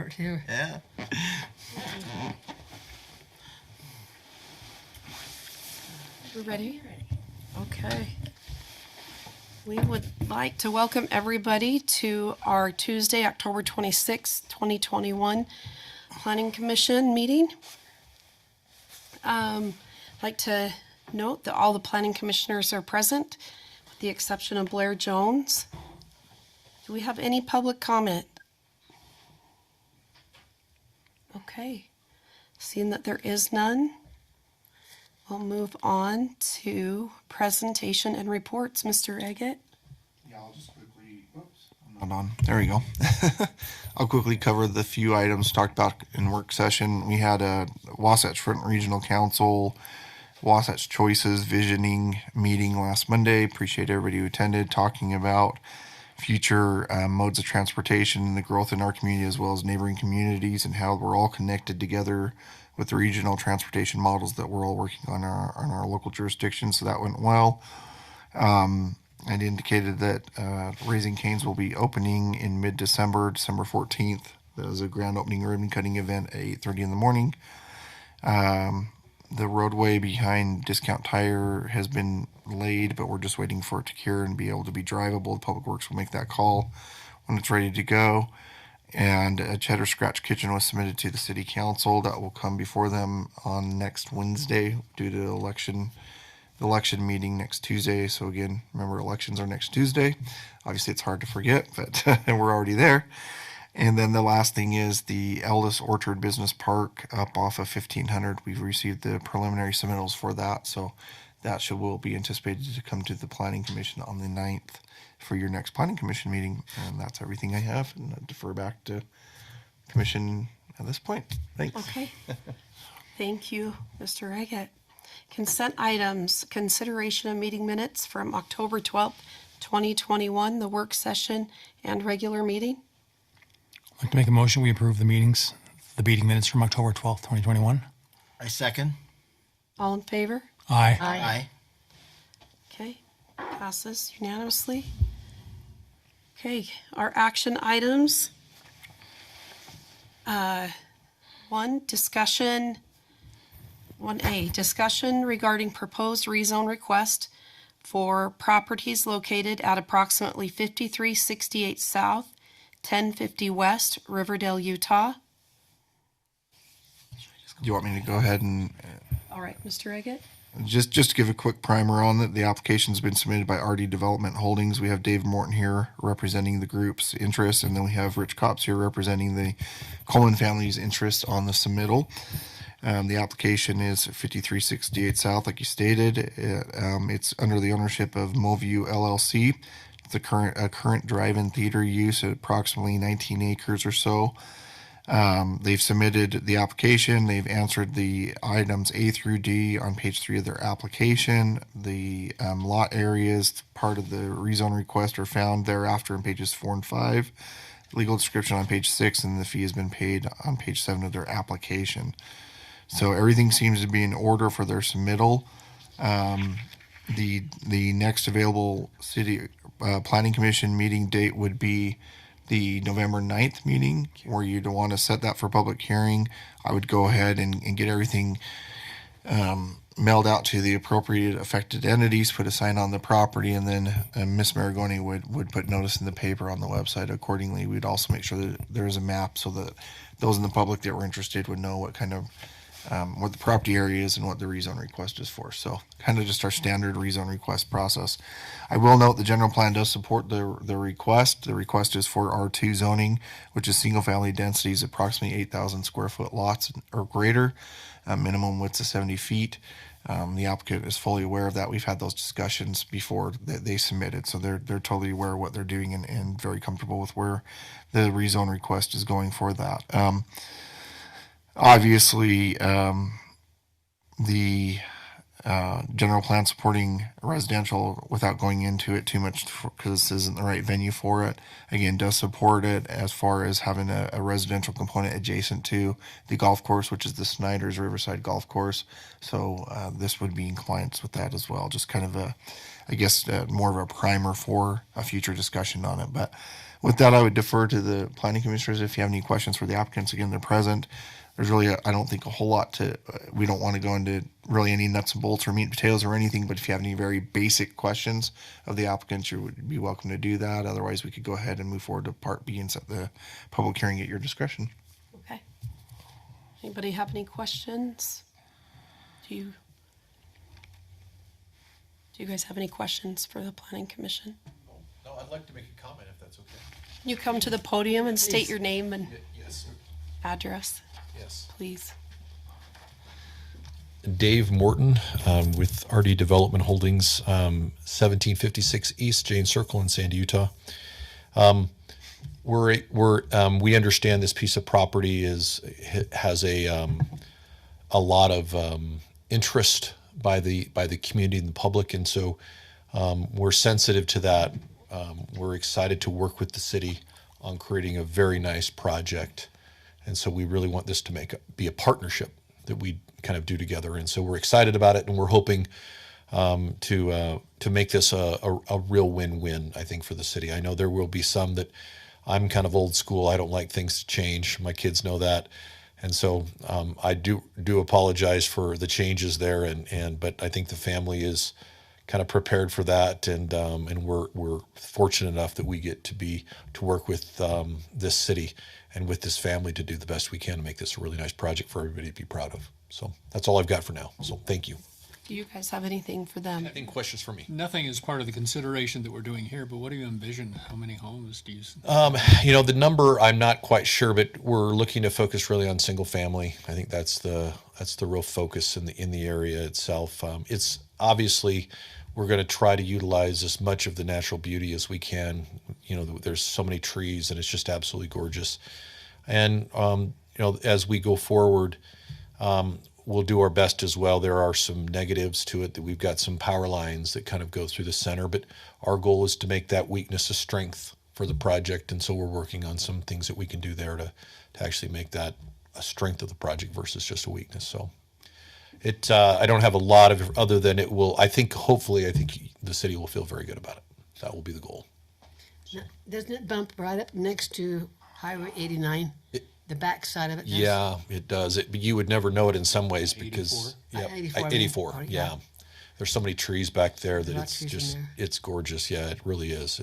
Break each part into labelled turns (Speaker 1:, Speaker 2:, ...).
Speaker 1: start here.
Speaker 2: Yeah.
Speaker 1: We're ready? Okay. We would like to welcome everybody to our Tuesday, October 26th, 2021 Planning Commission meeting. I'd like to note that all the planning commissioners are present, with the exception of Blair Jones. Do we have any public comment? Okay. Seeing that there is none, we'll move on to presentation and reports. Mr. Eggett?
Speaker 2: Yeah, I'll just quickly, I'm not on. There we go. I'll quickly cover the few items talked about in work session. We had a Wasatch Front Regional Council, Wasatch Choices Visioning meeting last Monday. Appreciate everybody who attended, talking about future modes of transportation and the growth in our community as well as neighboring communities and how we're all connected together with the regional transportation models that we're all working on our local jurisdiction. So that went well. It indicated that Raising Cane's will be opening in mid-December, December 14th. That is a grand opening ribbon cutting event at 8:30 in the morning. The roadway behind Discount Tire has been laid, but we're just waiting for it to cure and be able to be drivable. The Public Works will make that call when it's ready to go. And a Cheddar Scratch Kitchen was submitted to the City Council. That will come before them on next Wednesday due to the election meeting next Tuesday. So again, remember, elections are next Tuesday. Obviously, it's hard to forget, but we're already there. And then the last thing is the Eldest Orchard Business Park up off of 1500. We've received the preliminary submittals for that, so that will be anticipated to come to the Planning Commission on the 9th for your next Planning Commission meeting. And that's everything I have, and I defer back to Commission at this point. Thanks.
Speaker 1: Okay. Thank you, Mr. Eggett. Consent items, consideration of meeting minutes from October 12th, 2021, the work session and regular meeting.
Speaker 3: I'd like to make a motion. We approve the meeting minutes from October 12th, 2021.
Speaker 4: I second.
Speaker 1: All in favor?
Speaker 3: Aye.
Speaker 4: Aye.
Speaker 1: Okay, passes unanimously. Okay, our action items. 1A, discussion regarding proposed rezone request for properties located at approximately 5368 South, 1050 West, Riverdale, Utah.
Speaker 2: Do you want me to go ahead and
Speaker 1: All right, Mr. Eggett.
Speaker 2: just to give a quick primer on it? The application's been submitted by RD Development Holdings. We have Dave Morton here representing the group's interest, and then we have Rich Copps here representing the Coleman family's interest on the submittal. The application is 5368 South, like you stated. It's under the ownership of Moview LLC. It's a current drive-in theater use at approximately 19 acres or so. They've submitted the application. They've answered the items A through D on page 3 of their application. The lot areas, part of the rezone request, are found thereafter in pages 4 and 5. Legal description on page 6, and the fee has been paid on page 7 of their application. So everything seems to be in order for their submittal. The next available city planning commission meeting date would be the November 9th meeting, where you'd want to set that for public hearing. I would go ahead and get everything mailed out to the appropriate affected entities, put a sign on the property, and then Ms. Maragoni would put notice in the paper on the website accordingly. We'd also make sure that there is a map so that those in the public that were interested would know what kind of what the property area is and what the rezone request is for. So kind of just our standard rezone request process. I will note the general plan does support the request. The request is for R2 zoning, which is single family densities approximately 8,000 square foot lots or greater, minimum width of 70 feet. The applicant is fully aware of that. We've had those discussions before they submitted, so they're totally aware of what they're doing and very comfortable with where the rezone request is going for that. Obviously, the general plan supporting residential, without going into it too much because this isn't the right venue for it, again, does support it as far as having a residential component adjacent to the golf course, which is the Snyder's Riverside Golf Course. So this would be in compliance with that as well. Just kind of more of a primer for a future discussion on it. But With that, I would defer to the planning commissioners if you have any questions for the applicants. Again, they're present. There's really, I don't think, a whole lot to, we don't want to go into really any nuts and bolts or meat and potatoes or anything, but if you have any very basic questions of the applicants, you would be welcome to do that. Otherwise, we could go ahead and move forward to Part B and set the public hearing at your discretion.
Speaker 1: Okay. Anybody have any questions? Do you guys have any questions for the planning commission?
Speaker 4: No, I'd like to make a comment if that's okay.
Speaker 1: You come to the podium and state your name and
Speaker 4: Yes,
Speaker 1: address,
Speaker 4: yes.
Speaker 1: please.
Speaker 4: Dave Morton with RD Development Holdings, 1756 East Jane Circle in Sandy, Utah. We understand this piece of property has a lot of interest by the community and the public, and so we're sensitive to that. We're excited to work with the city on creating a very nice project, and so we really want this to be a partnership that we kind of do together. And so we're excited about it, and we're hoping to make this a real win-win, I think, for the city. I know there will be some that I'm kind of old school. I don't like things to change. My kids know that. And so I do apologize for the changes there, but I think the family is kind of prepared for that, and we're fortunate enough that we get to work with this city and with this family to do the best we can to make this a really nice project for everybody to be proud of. So that's all I've got for now. So thank you.
Speaker 1: Do you guys have anything for them?
Speaker 4: Any questions for me?
Speaker 5: Nothing is part of the consideration that we're doing here, but what do you envision? How many homes do you?
Speaker 4: The number I'm not quite sure, but we're looking to focus really on single family. I think that's the real focus in the area itself. It's obviously we're going to try to utilize as much of the natural beauty as we can. There's so many trees, and it's just absolutely gorgeous. And as we go forward, we'll do our best as well. There are some negatives to it, that we've got some power lines that kind of go through the center, but our goal is to make that weakness a strength for the project. And so we're working on some things that we can do there to actually make that a strength of the project versus just a weakness. So I don't have a lot of, other than it will, I think the city will feel very good about it. That will be the goal.
Speaker 6: Doesn't it bump right up next to Highway 89? The back side of it does?
Speaker 4: Yeah, it does. But you would never know it in some ways because
Speaker 6: 84, I mean.
Speaker 4: 84.
Speaker 6: Oh,
Speaker 4: Yeah.
Speaker 6: yeah.
Speaker 4: There's so many trees back there that
Speaker 6: Lot
Speaker 4: it's
Speaker 6: trees in
Speaker 4: just,
Speaker 6: there.
Speaker 4: it's gorgeous. Yeah, it really is.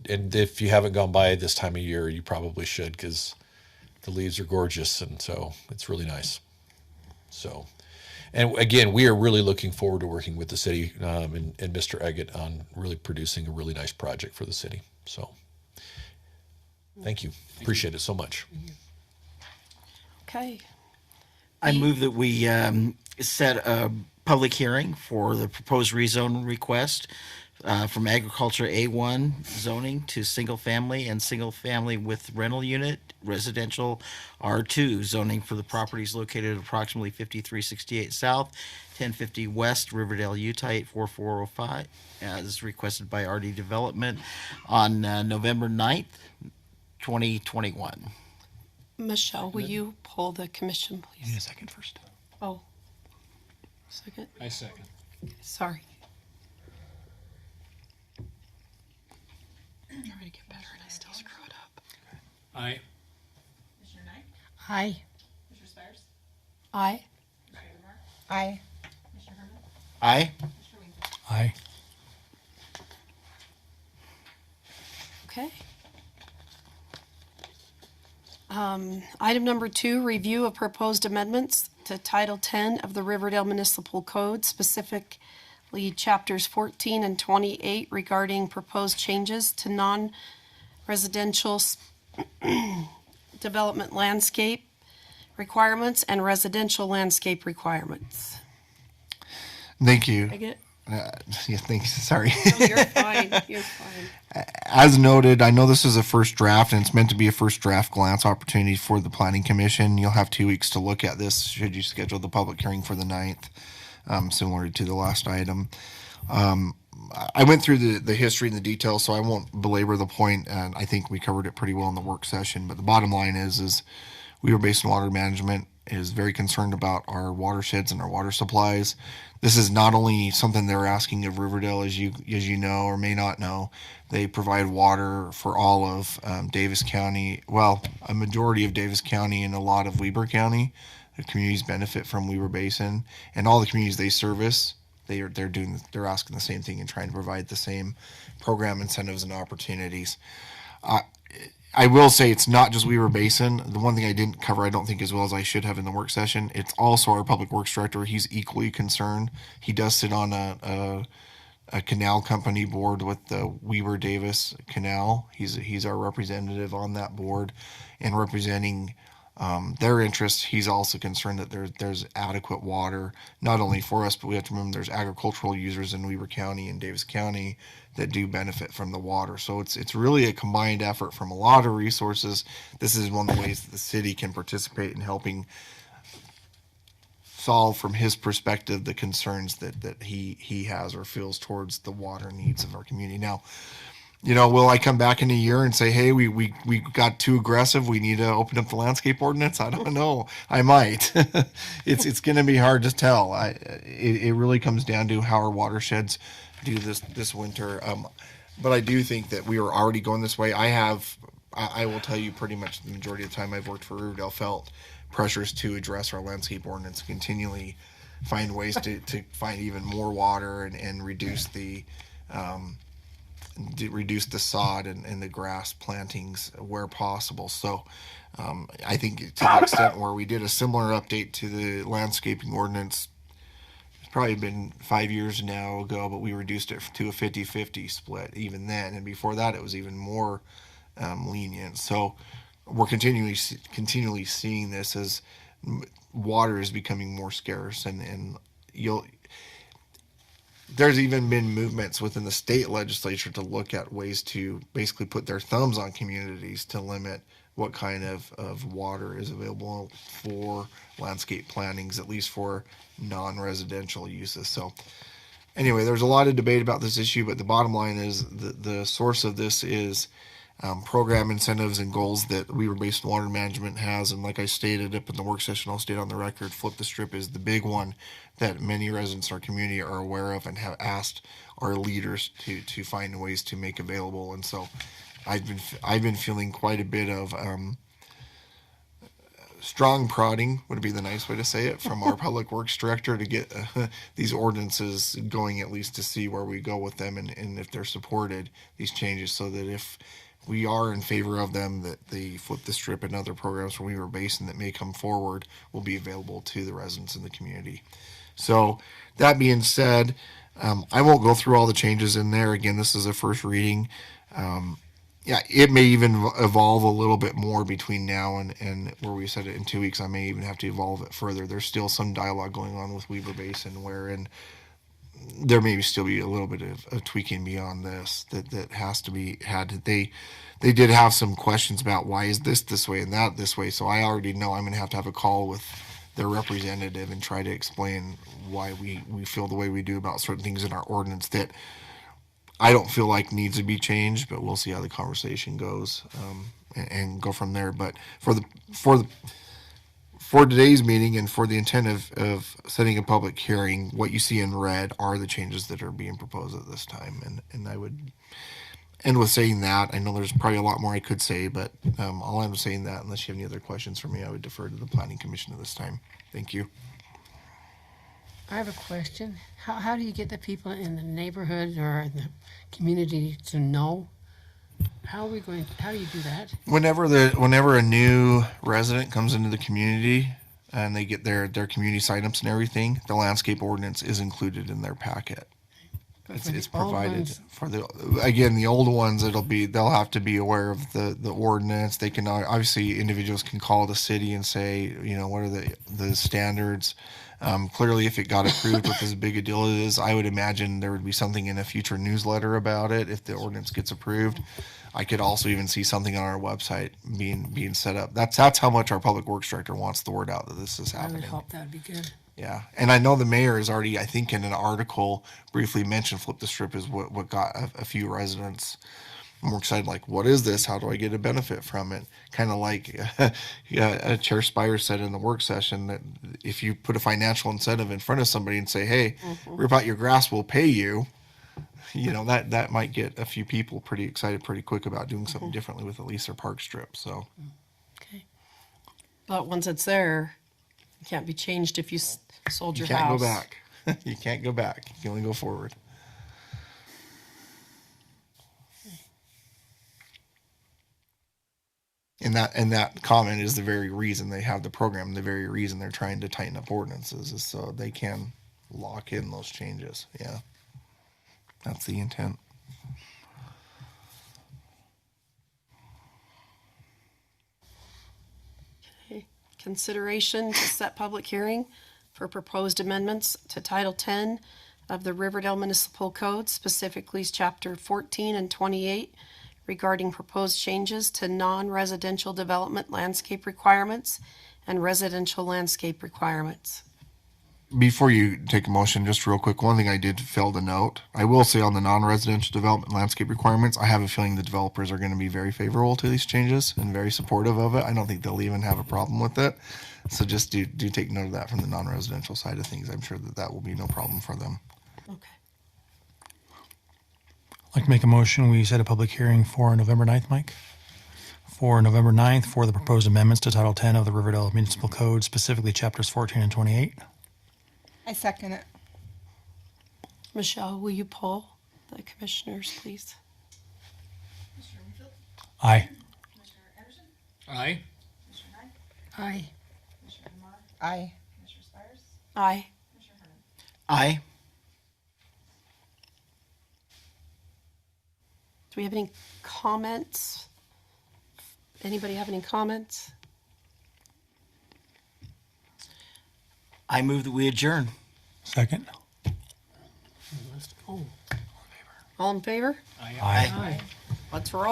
Speaker 4: And if you haven't gone by this time of year, you probably should, because the leaves are gorgeous. And so it's really nice. So, and again, we are really looking forward to working with the city and Mr. Eggett on really producing a really nice project for the city. So thank you. Appreciate it so much.
Speaker 1: Okay.
Speaker 7: I move that we set a public hearing for the proposed rezone request from agriculture A1 zoning to single family and single family with rental unit, residential R2 zoning for the properties located at approximately 5368 South, 1050 West, Riverdale, Utah, 84405, as requested by RD Development on November 9th, 2021.
Speaker 1: Michelle, will you poll the commission,
Speaker 3: Need
Speaker 1: please?
Speaker 3: a second first.
Speaker 1: Oh, second.
Speaker 5: I second.
Speaker 1: Sorry. I'm trying to get better and I still screw it up.
Speaker 5: Aye.
Speaker 8: Commissioner Knight?
Speaker 6: Aye.
Speaker 8: Commissioner Spires?
Speaker 1: Aye.
Speaker 8: Commissioner Lamar?
Speaker 6: Aye.
Speaker 8: Commissioner Herman?
Speaker 7: Aye.
Speaker 8: Commissioner Winkle?
Speaker 3: Aye.
Speaker 1: Okay. Item number 2, review of proposed amendments to Title 10 of the Riverdale Municipal Code, specifically Chapters 14 and 28 regarding proposed changes to non-residential development landscape requirements and residential landscape requirements.
Speaker 2: Thank you.
Speaker 1: I get,
Speaker 2: Yeah, thanks. Sorry.
Speaker 1: oh, you're fine, you're fine.
Speaker 2: As noted, I know this is a first draft, and it's meant to be a first draft glance opportunity for the Planning Commission. You'll have 2 weeks to look at this should you schedule the public hearing for the 9th, similar to the last item. I went through the history and the details, so I won't belabor the point, and I think we covered it pretty well in the work session. But the bottom line is we were based on water management is very concerned about our watersheds and our water supplies. This is not only something they're asking of Riverdale, as you know or may not know. They provide water for all of Davis County. Well, a majority of Davis County and a lot of Weber County. The communities benefit from Weber Basin, and all the communities they service. They're asking the same thing and trying to provide the same program incentives and opportunities. I will say it's not just Weaver Basin. The one thing I didn't cover, I don't think as well as I should have in the work session, it's also our public works director. He's equally concerned. He does sit on a canal company board with the Weber Davis Canal. He's our representative on that board, and representing their interests. He's also concerned that there's adequate water, not only for us, but we have to remember there's agricultural users in Weber County and Davis County that do benefit from the water. So it's really a combined effort from a lot of resources. This is one of the ways that the city can participate in helping solve, from his perspective, the concerns that he has or feels towards the water needs of our community. Now, will I come back in a year and say, hey, we got too aggressive, we need to open up the landscape ordinance? I don't know. I might. It's going to be hard to tell. It really comes down to how our watersheds do this winter. But I do think that we are already going this way. I will tell you, pretty much the majority of the time I've worked for Riverdale, felt pressures to address our landscape ordinance, continually find ways to find even more water and reduce the sod and the grass plantings where possible. So I think to the extent where we did a similar update to the landscaping ordinance, it's probably been 5 years now ago, but we reduced it to a 50-50 split even then. And before that, it was even more lenient. So we're continually seeing this as water is becoming more scarce, and there's even been movements within the state legislature to look at ways to basically put their thumbs on communities to limit what kind of water is available for landscape plantings, at least for non-residential uses. So anyway, there's a lot of debate about this issue, but the bottom line is the source of this is program incentives and goals that Weaver Basin Water Management has. And like I stated up in the work session, I'll state on the record, Flip the Strip is the big one that many residents in our community are aware of and have asked our leaders to find ways to make available. And so I've been feeling quite a bit of strong prodding, would be the nice way to say it, from our public works director to get these ordinances going, at least to see where we go with them and if they're supported, these changes, so that if we are in favor of them, that the Flip the Strip and other programs from Weaver Basin that may come forward will be available to the residents in the community. So that being said, I won't go through all the changes in there. Again, this is a first reading. It may even evolve a little bit more between now and where we said it in 2 weeks. I may even have to evolve it further. There's still some dialogue going on with Weaver Basin wherein there may still be a little bit of tweaking beyond this that has to be had. They did have some questions about why is this way and that this way. So I already know I'm going to have a call with their representative and try to explain why we feel the way we do about certain things in our ordinance that I don't feel like needs to be changed, but we'll see how the conversation goes and go from there. But for today's meeting and for the intent of setting a public hearing, what you see in red are the changes that are being proposed at this time. And I would end with saying that. I know there's probably a lot more I could say, but I'll end with saying that. Unless you have any other questions for me, I would defer to the Planning Commission at this time. Thank you.
Speaker 6: I have a question. How do you get the people in the neighborhood or in the community to know? How do you do that?
Speaker 2: Whenever a new resident comes into the community and they get their community signups and everything, the landscape ordinance is included in their packet. It's provided for the old ones. They'll have to be aware of the ordinance. They can obviously, individuals can call the city and say, what are the standards. Clearly, if it got approved with as big a deal it is, I would imagine there would be something in a future newsletter about it if the ordinance gets approved. I could also even see something on our website being set up. That's how much our public works director wants the word out that this is
Speaker 6: I
Speaker 2: happening.
Speaker 6: would hope that would be good.
Speaker 2: Yeah, and I know the mayor has already, I think, in an article briefly mentioned Flip the Strip is what got a few residents more excited, like, what is this? How do I get a benefit from it? Kind of like Chair Spire said in the work session, that if you put a financial incentive in front of somebody and say, hey, rip out your grass, we'll pay you, that might get a few people pretty excited pretty quick about doing something differently with at least their park strip. So
Speaker 1: Okay. But once it's there, it can't be changed if you sold
Speaker 2: you
Speaker 1: your
Speaker 2: can't
Speaker 1: house.
Speaker 2: go back. You can't go back. You can only go forward. And that comment is the very reason they have the program, the very reason they're trying to tighten up ordinances is so they can lock in those changes. Yeah. That's the intent.
Speaker 1: Okay. Consideration to set public hearing for proposed amendments to Title 10 of the Riverdale Municipal Code, specifically Chapter 14 and 28, regarding proposed changes to non-residential development landscape requirements and residential landscape requirements.
Speaker 2: Before you take a motion, just real quick, one thing I did fail to note, I will say on the non-residential development landscape requirements, I have a feeling the developers are going to be very favorable to these changes and very supportive of it. I don't think they'll even have a problem with it. So just do take note of that from the non-residential side of things. I'm sure that will be no problem for them.
Speaker 1: Okay.
Speaker 3: I'd like to make a motion. We set a public hearing for November 9th, Mike? For November 9th for the proposed amendments to Title 10 of the Riverdale Municipal Code, specifically Chapters 14 and 28.
Speaker 9: I second it.
Speaker 1: Michelle, will you poll the commissioners, please?
Speaker 8: Commissioner Winfield,
Speaker 3: Aye.
Speaker 8: Commissioner Anderson,
Speaker 5: Aye.
Speaker 8: Commissioner Knight,
Speaker 6: Aye.
Speaker 8: Commissioner DeMar,
Speaker 9: Aye.
Speaker 8: Commissioner Spires,
Speaker 1: Aye.
Speaker 8: Commissioner Herman.
Speaker 7: Aye.
Speaker 1: Do we have any comments? Anybody have any comments?
Speaker 7: I move that we adjourn.
Speaker 3: Second.
Speaker 6: Oh.
Speaker 1: All in favor?
Speaker 3: Aye.
Speaker 6: Aye.
Speaker 1: Let's roll.